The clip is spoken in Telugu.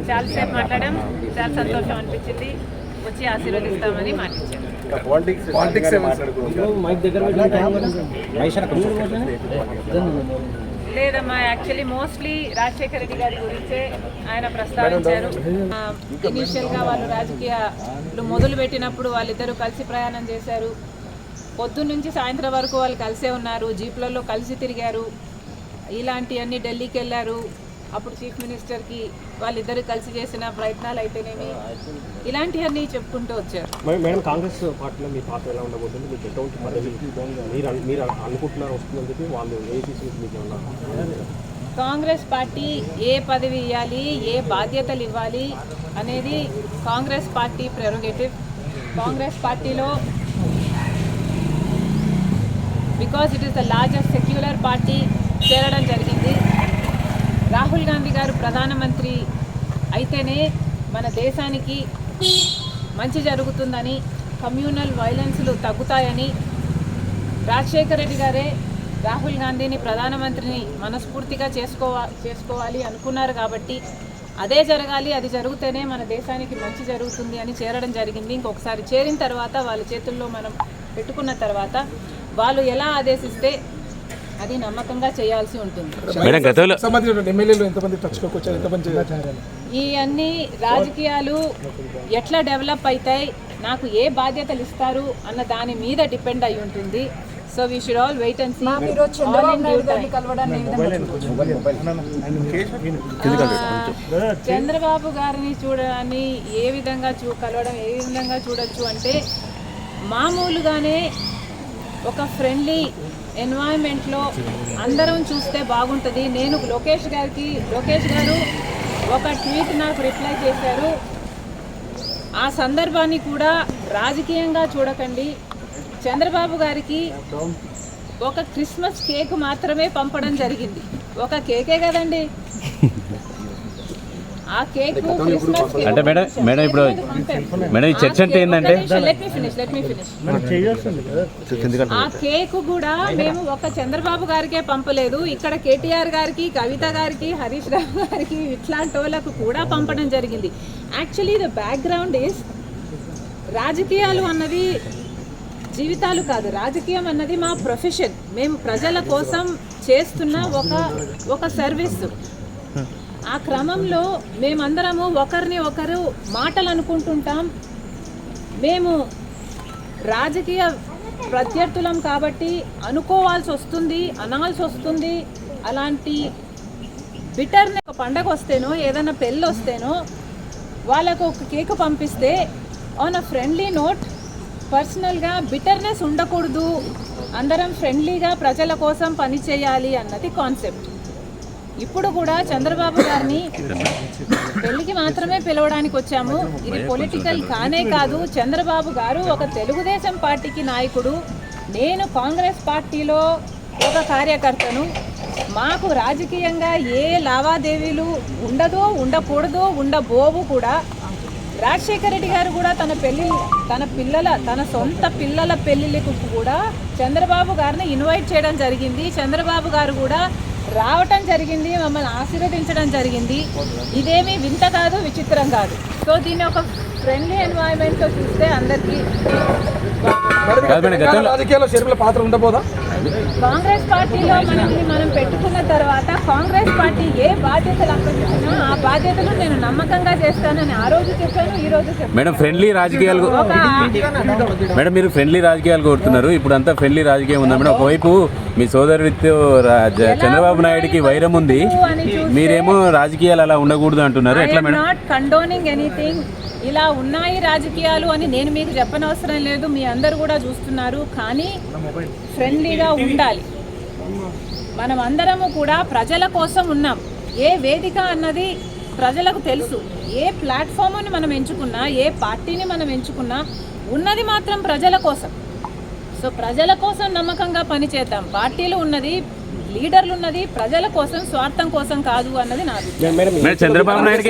చాలాసేపు మాట్లాడాం, చాలా సంతోషం అనిపించింది. వచ్చి ఆశీర్వదిస్తామని మాటిచ్చారు. లేదమ్మా, యాక్చువల్లీ మోస్ట్లీ రాజశేఖర రెడ్డి గారి గురించే ఆయన ప్రస్తావించారు. ఇనీషియల్గా వాళ్ళు రాజకీయాలు మొదలుపెట్టినప్పుడు వాళ్ళిద్దరూ కలిసి ప్రయాణం చేశారు. పొద్దున్నుంచి సాయంత్రం వరకు వాళ్ళు కలిసే ఉన్నారు, జీప్లలో కలిసి తిరిగారు. ఇలాంటివన్నీ ఢిల్లీకి వెళ్ళారు. అప్పుడు చీఫ్ మినిస్టర్కి వాళ్ళిద్దరు కలిసి చేసిన ప్రయత్నాలు అయితేనేమి, ఇలాంటివన్నీ చెప్పుకుంటూ వచ్చారు. మేడం, కాంగ్రెస్ పార్టీలో మీ పాత్ర ఎలా ఉండబోతుంది? మీకు ఎటువంటి పదవి మీరు అనుకుంటున్నారు వస్తుందని చెప్పి వాళ్ళు కాంగ్రెస్ పార్టీ ఏ పదవి ఇవ్వాలి, ఏ బాధ్యతలు ఇవ్వాలి అనేది కాంగ్రెస్ పార్టీ ప్రెరోగేటివ్. కాంగ్రెస్ పార్టీలో because it is the largest secular party చేరడం జరిగింది. రాహుల్ గాంధీ గారు ప్రధానమంత్రి అయితేనే మన దేశానికి మంచి జరుగుతుందని, కమ్యూనల్ వైలెన్స్లు తగ్గుతాయని, రాజశేఖర రెడ్డి గారే రాహుల్ గాంధీని ప్రధానమంత్రిని మనస్ఫూర్తిగా చేసుకోవాలి అనుకున్నారు. కాబట్టి అదే జరగాలి, అది జరిగితేనే మన దేశానికి మంచి జరుగుతుంది అని చేరడం జరిగింది. ఇంకొకసారి చేరిన తర్వాత వాళ్ళ చేతుల్లో మనం పెట్టుకున్న తర్వాత వాళ్ళు ఎలా ఆదేశిస్తే అది నమ్మకంగా చేయాల్సి ఉంటుంది. ఈ అన్ని రాజకీయాలు ఎట్లా డెవలప్ అవుతాయి, నాకు ఏ బాధ్యతలు ఇస్తారు అన్న దాని మీద డిపెండ్ అయి ఉంటుంది. So we should all wait and see. Chandrababu గారిని చూడడాన్ని ఏ విధంగా కలవడం ఏ విధంగా చూడొచ్చు అంటే, మామూలుగానే ఒక ఫ్రెండ్లీ ఎన్వైరన్మెంట్లో అందరం చూస్తే బాగుంటుంది. నేను లోకేష్ గారు ఒక ట్వీట్ నాకు రిప్లై చేశారు. ఆ సందర్భాన్ని కూడా రాజకీయంగా చూడకండి. చంద్రబాబు గారికి ఒక క్రిస్మస్ కేక్ మాత్రమే పంపడం జరిగింది. ఒక కేకే కదండి, ఆ కేక్ క్రిస్మస్ కేక్. అంటే మేడం ఇప్పుడు ఈ చర్చ అంటే ఏంటంటే, ఆ కేక్ కూడా మేము ఒక చంద్రబాబు గారికే పంపలేదు. ఇక్కడ కేటీఆర్ గారికి, కవిత గారికి, హరీష్ రావు గారికి, ఇట్లాంటి వాళ్ళకు కూడా పంపడం జరిగింది. యాక్చువల్లీ ద బ్యాక్గ్రౌండ్ ఈస్, రాజకీయాలు అన్నది జీవితాలు కాదు, రాజకీయం అన్నది మా ప్రొఫెషన్. మేము ప్రజల కోసం చేస్తున్న ఒక సర్వీస్. ఆ క్రమంలో మేమందరము ఒకరిని ఒకరు మాటలు అనుకుంటుంటాం. మేము రాజకీయ ప్రత్యర్థులం కాబట్టి అనుకోవాల్సి వస్తుంది, అనాల్సి వస్తుంది. అలాంటి బిటర్ని ఒక పండగ వస్తేనో ఏదైనా పెళ్ళి వస్తేనో వాళ్ళకు ఒక కేక్ పంపిస్తే ఆన్ అ ఫ్రెండ్లీ నోట్, పర్సనల్గా బిటర్నెస్ ఉండకూడదు, అందరం ఫ్రెండ్లీగా ప్రజల కోసం పనిచేయాలి అన్నది కాన్సెప్ట్. ఇప్పుడు కూడా చంద్రబాబు గారిని పెళ్లికి మాత్రమే పిలవడానికి వచ్చాము. ఇది పొలిటికల్ కానే కాదు. చంద్రబాబు గారు ఒక తెలుగుదేశం పార్టీకి నాయకుడు, నేను కాంగ్రెస్ పార్టీలో ఒక కార్యకర్తను. మాకు రాజకీయంగా ఏ లావాదేవీలు ఉండదో, ఉండకూడదో, ఉండబోవు కూడా. రాజశేఖర రెడ్డి గారు కూడా తన సొంత పిల్లల పెళ్లిళ్ళకు కూడా చంద్రబాబు గారిని ఇన్వైట్ చేయడం జరిగింది. చంద్రబాబు గారు కూడా రావటం జరిగింది, మమ్మల్ని ఆశీర్వదించడం జరిగింది. ఇదేమీ వింత కాదు, విచిత్రం కాదు. సో దీన్ని ఒక ఫ్రెండ్లీ ఎన్వైరన్మెంట్తో చూస్తే అందరికీ. కాంగ్రెస్ పార్టీలో మనం పెట్టుకున్న తర్వాత కాంగ్రెస్ పార్టీ ఏ బాధ్యతలు అప్పగించినా ఆ బాధ్యతలు నేను నమ్మకంగా చేస్తానని ఆ రోజు చెప్పాను, ఈ రోజు చెప్పాను. మేడం, ఫ్రెండ్లీ రాజకీయాలు మేడం, మీరు ఫ్రెండ్లీ రాజకీయాలు కోరుతున్నారు. ఇప్పుడు అంతా ఫ్రెండ్లీ రాజకీయం ఉందా మేడం? ఒకవైపు మీ సోదరుడితో చంద్రబాబు నాయుడుకి వైరం ఉంది, మీరేమో రాజకీయాలు అలా ఉండకూడదు అంటున్నారు. ఎట్లా మేడం? Not condoning anything. ఇలా ఉన్నాయి రాజకీయాలు అని నేను మీకు చెప్పనవసరం లేదు, మీ అందరు కూడా చూస్తున్నారు. కానీ ఫ్రెండ్లీగా ఉండాలి. మనం అందరము కూడా ప్రజల కోసం ఉన్నాం. ఏ వేదిక అన్నది ప్రజలకు తెలుసు. ఏ ప్లాట్ఫామ్ని మనం ఎంచుకున్నా, ఏ పార్టీని మనం ఎంచుకున్నా, ఉన్నది మాత్రం ప్రజల కోసం. సో ప్రజల కోసం నమ్మకంగా పనిచేద్దాం. పార్టీలు ఉన్నది, లీడర్లు ఉన్నది ప్రజల కోసం, స్వార్థం కోసం కాదు అన్నది నాది. చంద్రబాబు నాయుడు